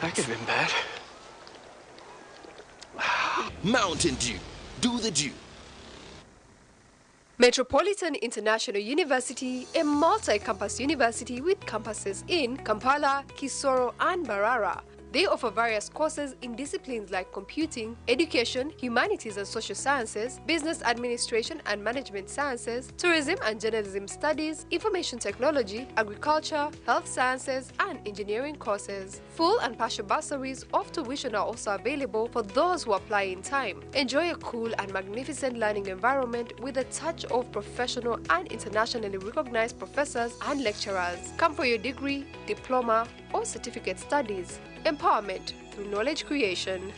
That could have been bad. Mountain Dew. Do the Dew. Metropolitan International University, a multi-campus university with campuses in Kampala, Kisoro, and Mbarara. They offer various courses in disciplines like computing, education, humanities and social sciences, business administration and management sciences, tourism and journalism studies, information technology, agriculture, health sciences, and engineering courses. Full and partial bursaries of tuition are also available for those who apply in time. Enjoy a cool and magnificent learning environment with a touch of professional and internationally recognized professors and lecturers. Come for your degree, diploma, or certificate studies. Empowerment through knowledge creation.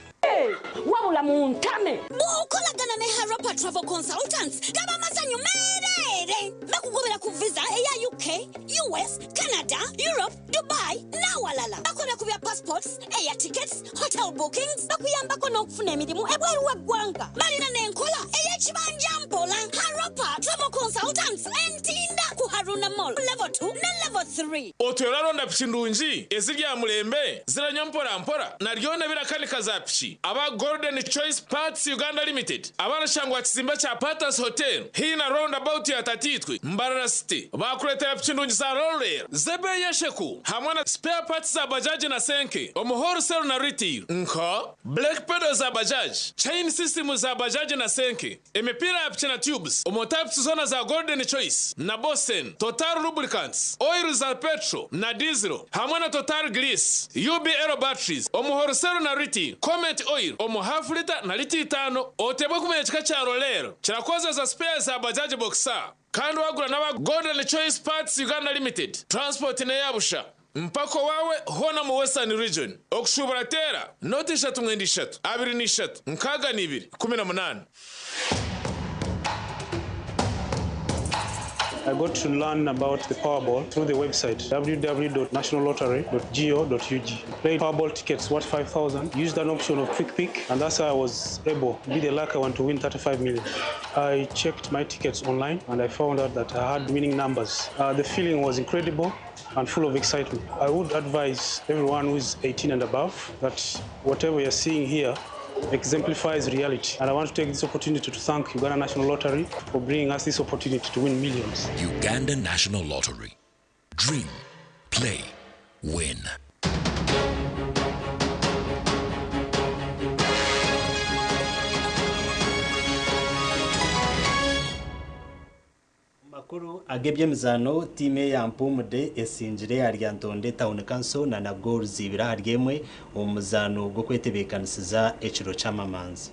Wabula muntame bukolagana ne Harapa Travel Consultants gaba masanyu merere bakugobera ku visa eya UK UK, US, Canada, Europe, Dubai, nawalala. Bakona kubya passports, air tickets, hotel bookings, bakuyambako n'okufuna emirimu ebweru w'eggwanga. Balina n'enkola ey'ekibanja-mpola, Haropa, travel consultants, entinda ku Haruna Mall, level 2 ne level 3. Otweraronda piki ndungi ezirya mulembe ziranya mpora naryona birakanika za piki aba Golden Choice Parts Uganda Limited abanashangwa kizimba cha Patas Hotel hina roundabout ya Tatitwe Mbarara City bakuletera piki ndungi za roller zebe yesheku hamwe na spare parts za bajaji na senke wholesale na retail nka black pedal za bajaji chain system za bajaji na senke emipira ya piki na tubes omotaps zona za Golden Choice na Bosen Total Lubricants oil za petrol na diesel hamwe na Total Grease UB Aero batteries wholesale na retail Comet oil half liter na liter 5 otebwe kumenya kika cha roller kirakoza za spares za bajaji boxer kandi wagura n'aba Golden Choice Parts Uganda Limited transport ne yabusha mpako wawe hona mu Western region okushubura tera noti 3 23 nkaga ni 2 18. I got to learn about the Powerball through the website www.nationallottery.go.ug. Played Powerball tickets worth 5,000, used an option of quick pick, and that's how I was able to be the lucky one to win 35 million. I checked my tickets online and I found out that I had winning numbers. The feeling was incredible and full of excitement. I would advise everyone who is 18 and above that whatever you're seeing here exemplifies reality. And I want to take this opportunity to thank Uganda National Lottery for bringing us this opportunity to win millions. Uganda National Lottery. Dream, play, win. Makuru agebye mzano time ya mpumude esinjire yaryantonde town council na nagor zibira haryemwe omuzano gwo kwetebekanisiza ekiro kyamamanzi.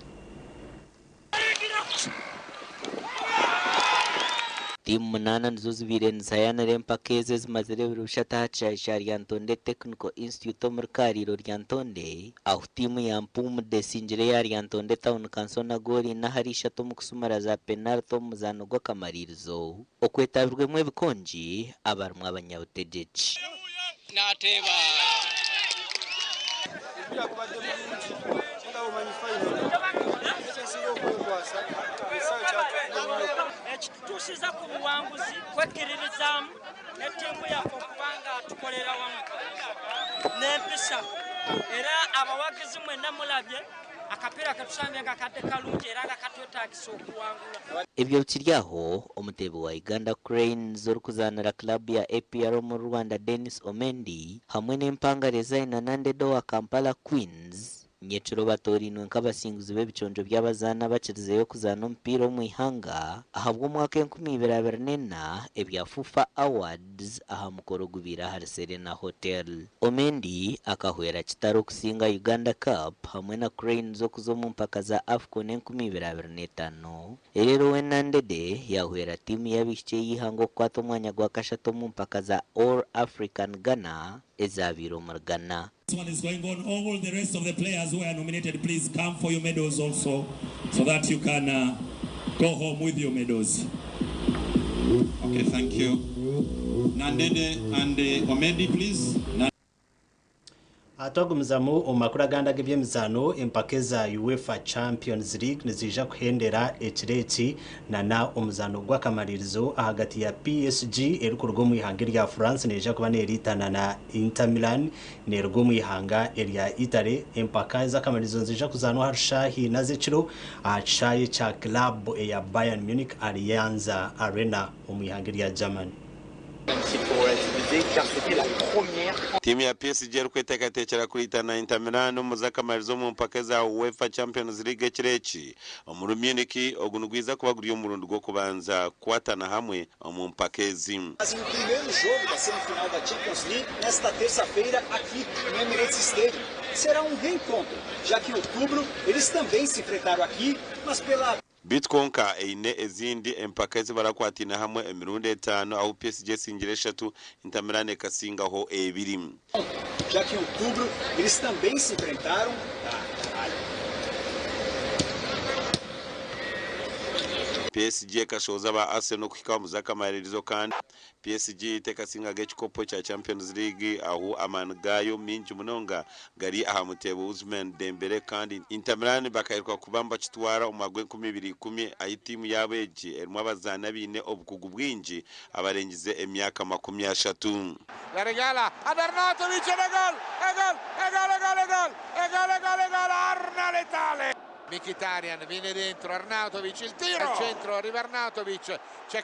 Timu munana nizo zibire nsayanire mpakeze zimazire birushata cha Ryantonde Technical Institute muri Kariro Ryantonde aho timu ya mpumude sinjire ya Ryantonde town council na gori na harisha to mukusumara za penalty muzano gwa kamaririzo okwetabirwe mwe bikonji abarumwa abanyabutegechi nateba ekitutusiza ku buwanguzi kwekiririzamu ne tiimu yaffe okubanga tukolera wamu n'empisa era abawagizi mwenna mulabye akapiira katusambye nga kadde kalungi era nga katwetaagisa okuwangula. Ebyo kiryaho omutebe wa Uganda Cranes orukuzanira club ya APR mu Rwanda Dennis Omendi hamwe n'empanga resign Nandedo wa Kampala Queens nyetiro batorinwe nk'abasinguzi b'ebiconjo by'abazana bakirizeyo kuzana omupiira omu ihanga ahabwo mwaka 2024 ebya FIFA Awards aha mukoro gubira hari Serena Hotel. Omendi akahwera kitaro kusinga Uganda Cup hamwe na Cranes okuza mu mpaka za AFCON 2025 erero wenandede yahwera timu yabishye yihango kwata omwanya gwa kashato mu mpaka za All African Ghana ezabiro mu Ghana. This one is going on. All the rest of the players who are nominated, please come for your medals also, so that you can go home with your medals. Okay, thank you. Nandede and Omedi, please. Atogumzamu omakuru aganda g'ebyemizano empakeza UEFA Champions League nizija kuhendera ekireki na omuzano gw'akamaririzo hagati ya PSG erukurwo mu ihanga rya France neja kuba neritana na Inter Milan nerwo mu ihanga rya Italy. Empaka z'akamaririzo nzija kuzanwa harshahi nazekiro achaye cha club ya Bayern Munich Allianz Arena mu ihanga rya Germany. Timu ya PSG rukwetekatekera kuritana Inter Milan muzakamarizo mu mpaka za UEFA Champions League kireki omuru Munich ogunugwiza kubaguriye umurundo gwo kubanza kwatana hamwe mu mpaka ezimu. No primeiro jogo da semifinal da Champions League nesta terça-feira aqui no Emirates Stadium. Será reencontro, já que em outubro eles também se enfrentaram aqui, mas pela Bitkonka eine ezindi empaka zibarakwatina hamwe emirundi 5 aho PSG singire 3 Inter Milan kasingaho 2. Já que em outubro eles também se enfrentaram. PSG kashoza ba Arsenal kuhika muzaka maririzo kandi PSG tekasinga gechikopo cha Champions League aho amangayo minji munonga gari aha mutebo Ousmane Dembele kandi Inter Milan bakayirwa kubamba kitwara umagwe 2010 ayi timu yabeje erimo abazana bine obukugu bwinji abarengize emyaka 30 la regala ad Arnautovic e gol Arna letale. Mkhitaryan viene dentro Arnautovic, il tiro al centro, arriva Arnautovic, c'è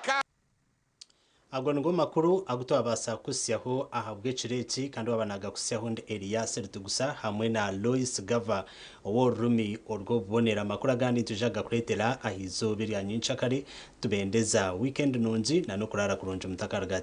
agwo ngo makuru agutwabasa kusyaho ahabwe cireki kandi wabanaga kusyaho ndi Elias Rutugusa hamwe na Lois Gava owo rumi orwo bonera makuru agandi tujaga kuretera ahizo biri anyinchakare tubendeza weekend nunji na no kurara kurunje mutakarga